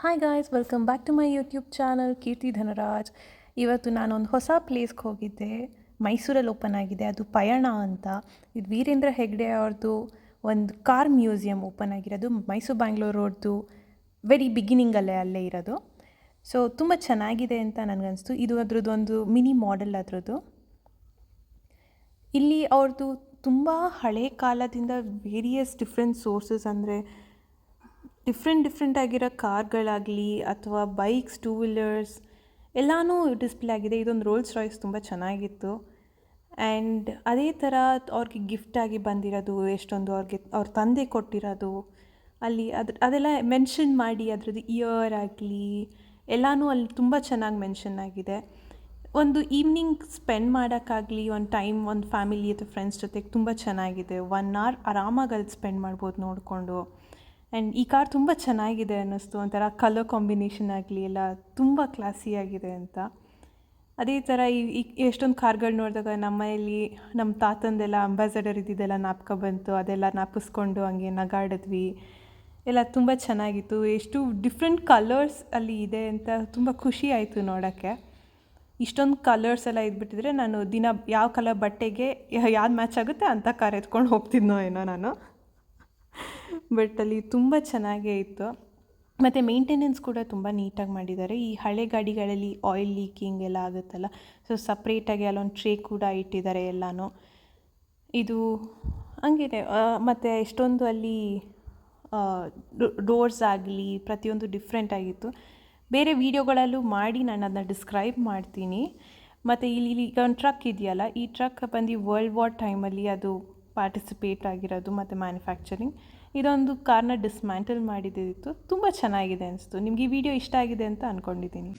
Hi guys, welcome back to my YouTube channel Keerthi Dhanraj. ಇವತ್ತು ನಾನೊಂದು ಹೊಸ ಪ್ಲೇಸ್ಗೆ ಹೋಗಿದ್ದೆ. ಮೈಸೂರಲ್ಲಿ ಓಪನ್ ಆಗಿದೆ, ಅದು ಪಯಣ ಅಂತ. ಇದು ವೀರೇಂದ್ರ ಹೆಗ್ಡೆ ಅವ್ರದ್ದು ಒಂದು ಕಾರ್ ಮ್ಯೂಸಿಯಂ ಓಪನ್ ಆಗಿರೋದು ಮೈಸೂರು ಬ್ಯಾಂಗ್ಳೂರ್ ರೋಡ್ದು ವೆರಿ ಬಿಗಿನಿಂಗಲ್ಲೇ ಅಲ್ಲೇ ಇರೋದು. ಸೊ ತುಂಬ ಚೆನ್ನಾಗಿದೆ ಅಂತ ನನಗನ್ನಿಸ್ತು. ಇದು ಅದ್ರದ್ದು ಒಂದು ಮಿನಿ ಮಾಡೆಲ್ ಅದರದ್ದು. ಇಲ್ಲಿ ಅವ್ರದ್ದು ತುಂಬ ಹಳೆ ಕಾಲದಿಂದ ವೇರಿಯಸ್ ಡಿಫ್ರೆಂಟ್ ಸೋರ್ಸಸ್ ಅಂದರೆ ಡಿಫ್ರೆಂಟ್ ಆಗಿರೋ ಕಾರ್ಗಳಾಗಲಿ ಅಥವಾ ಬೈಕ್ಸ್, ಟೂ ವೀಲರ್ಸ್ ಎಲ್ಲನೂ ಡಿಸ್ಪ್ಲೇ ಆಗಿದೆ. ಇದೊಂದು ರೋಲ್ಸ್ ರಾಯ್ಸ್ ತುಂಬ ಚೆನ್ನಾಗಿತ್ತು. ಆ್ಯಂಡ್ ಅದೇ ಥರ ಅವ್ರಿಗೆ ಗಿಫ್ಟಾಗಿ ಬಂದಿರೋದು ಎಷ್ಟೊಂದು ಅವ್ರ ತಂದೆ ಕೊಟ್ಟಿರೋದು ಅಲ್ಲಿ ಅದೆಲ್ಲ ಮೆನ್ಷನ್ ಮಾಡಿ ಅದರದ್ದು ಇಯರ್ ಆಗಲಿ ಎಲ್ಲನೂ ಅಲ್ಲಿ ತುಂಬ ಚೆನ್ನಾಗಿ ಮೆನ್ಷನ್ ಆಗಿದೆ. ಒಂದು ಈವ್ನಿಂಗ್ ಸ್ಪೆಂಡ್ ಮಾಡೋಕ್ಕಾಗಲಿ, ಒಂದು ಟೈಮ್ ಒಂದು ಫ್ಯಾಮಿಲಿ ಅಥವಾ ಫ್ರೆಂಡ್ಸ್ ಜೊತೆಗೆ ತುಂಬ ಚೆನ್ನಾಗಿದೆ. 1 hour ಆರಾಮಾಗಿ ಅಲ್ಲಿ ಸ್ಪೆಂಡ್ ಮಾಡ್ಬೋದು ನೋಡಿಕೊಂಡು. ಆ್ಯಂಡ್ ಈ ಕಾರ್ ತುಂಬ ಚೆನ್ನಾಗಿದೆ ಅನ್ನಿಸ್ತು. ಒಂಥರ ಕಲರ್ ಕಾಂಬಿನೇಷನ್ ಆಗಲಿ ಎಲ್ಲ ತುಂಬ ಕ್ಲಾಸಿಯಾಗಿದೆ ಅಂತ. ಅದೇ ಥರ ಈ ಎಷ್ಟೊಂದು ಕಾರ್ಗಳು ನೋಡಿದಾಗ ನಮ್ಮನೆಯಲ್ಲಿ ನಮ್ಮ ತಾತಂದೆಲ್ಲ ಅಂಬಾಸಡರ್ ಇದ್ದಿದ್ದೆಲ್ಲ ಜ್ಞಾಪಕ ಬಂತು. ಅದೆಲ್ಲ ಜ್ಞಾಪಿಸ್ಕೊಂಡು ಹಂಗೆ ನಗಾಡಿದ್ವಿ. ಎಲ್ಲ ತುಂಬ ಚೆನ್ನಾಗಿತ್ತು. ಎಷ್ಟು ಡಿಫ್ರೆಂಟ್ ಕಲರ್ಸ್ ಅಲ್ಲಿ ಇದೆ ಅಂತ ತುಂಬ ಖುಷಿ ಆಯಿತು ನೋಡೋಕ್ಕೆ. ಇಷ್ಟೊಂದು ಕಲರ್ಸ್ ಎಲ್ಲ ಇದ್ಬಿಟ್ಟಿದ್ರೆ ನಾನು ದಿನ ಯಾವ ಕಲರ್ ಬಟ್ಟೆಗೆ ಯಾವ್ದು ಮ್ಯಾಚ್ ಆಗುತ್ತೆ ಅಂಥ ಕಾರ್ ಎತ್ಕೊಂಡು ಹೋಗ್ತಿದ್ನೋ ಏನೋ ನಾನು. ಬಟ್ ಅಲ್ಲಿ ತುಂಬ ಚೆನ್ನಾಗೇ ಇತ್ತು. ಮತ್ತು ಮೇಂಟೆನೆನ್ಸ್ ಕೂಡ ತುಂಬ ನೀಟಾಗಿ ಮಾಡಿದ್ದಾರೆ. ಈ ಹಳೆ ಗಾಡಿಗಳಲ್ಲಿ ಆಯಿಲ್ ಲೀಕಿಂಗ್ ಎಲ್ಲ ಆಗುತ್ತಲ್ಲ, ಸೊ ಸಪ್ರೇಟಾಗಿ ಅಲ್ಲೊಂದು ಟ್ರೇ ಕೂಡ ಇಟ್ಟಿದ್ದಾರೆ ಎಲ್ಲನೂ. ಇದು ಹಂಗೇ ಮತ್ತು ಎಷ್ಟೊಂದು ಅಲ್ಲಿ ಡೋರ್ಸ್ ಆಗಲಿ ಪ್ರತಿಯೊಂದು ಡಿಫ್ರೆಂಟ್ ಆಗಿತ್ತು. ಬೇರೆ ವೀಡಿಯೋಗಳಲ್ಲೂ ಮಾಡಿ ನಾನು ಅದನ್ನ ಡಿಸ್ಕ್ರೈಬ್ ಮಾಡ್ತೀನಿ. ಮತ್ತು ಇಲ್ಲಿ ಈಗ ಒಂದು ಟ್ರಕ್ ಇದೆಯಲ್ಲ, ಈ ಟ್ರಕ್ ಬಂದು ವರ್ಲ್ಡ್ ವಾರ್ ಟೈಮಲ್ಲಿ ಅದು ಪಾರ್ಟಿಸಿಪೇಟ್ ಆಗಿರೋದು ಮತ್ತು ಮ್ಯಾನುಫ್ಯಾಕ್ಚರಿಂಗ್. ಇದೊಂದು ಕಾರ್ನ ಡಿಸ್ಮ್ಯಾಂಟಲ್ ಮಾಡಿದ್ದಿತ್ತು. ತುಂಬ ಚೆನ್ನಾಗಿದೆ ಅನಿಸ್ತು. ನಿಮ್ಗೆ ಈ ವಿಡಿಯೋ ಇಷ್ಟ ಆಗಿದೆ ಅಂತ ಅಂದ್ಕೊಂಡಿದ್ದೀನಿ.